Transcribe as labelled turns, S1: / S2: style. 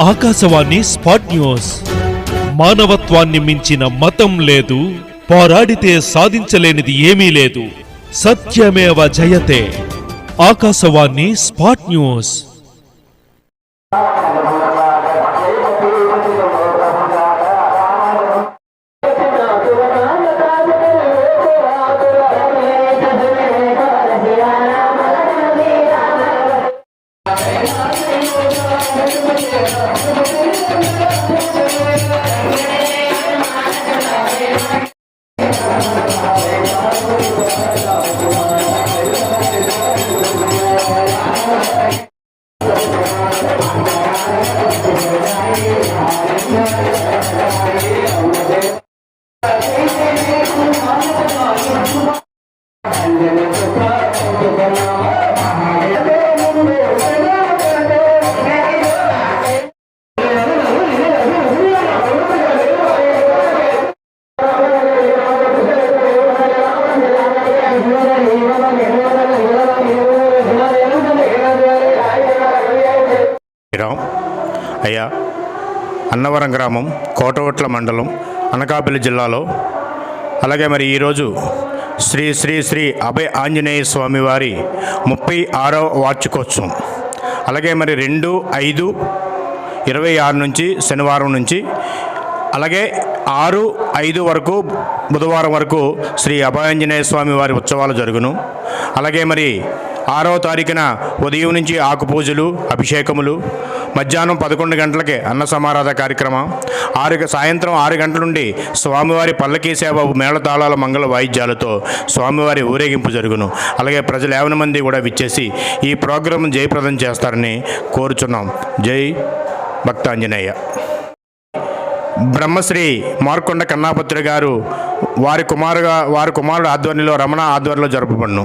S1: Akashvani spot news. మానవత్వాన్ని మించిన మతం లేదు, పోరాడితే సాధించలేనిది ఏమీ లేదు. సత్యమేవ జయతే. Akashvani spot news.
S2: అయ్యా, అన్నవరం గ్రామం, కోటవట్ల మండలం, అనకాపల్లి జిల్లాలో అలాగే మరి ఈరోజు శ్రీ శ్రీ శ్రీ అభయ ఆంజనేయ స్వామి వారి 36వ వార్షికోత్సవం, అలాగే మరి 2/5/26 నుంచి శనివారం నుంచి అలాగే 6/5 వరకు బుధవారం వరకు శ్రీ అభయాంజనేయ స్వామి వారి ఉత్సవాలు జరుగును. అలాగే మరి 6వ తారీఖున ఉదయం నుంచి ఆకు పూజలు, అభిషేకములు, మధ్యాహ్నం 11 గంటలకే అన్న సమారాధన కార్యక్రమం, సాయంత్రం 6 గంటల నుండి స్వామివారి పల్లకీ సేవ, మేళతాళాల మంగళ వాయిద్యాలతో స్వామివారి ఊరేగింపు జరుగును. అలాగే ప్రజలు 50 మంది కూడా విచ్చేసి ఈ ప్రోగ్రాం జయప్రదం చేస్తారని కోరుచున్నాం. జై భక్తాంజనేయ. బ్రహ్మశ్రీ మార్కొండ కన్నాపత్రి గారు వారి కుమారుడు ఆధ్వర్యంలో, రమణ ఆధ్వర్యంలో జరపబడును.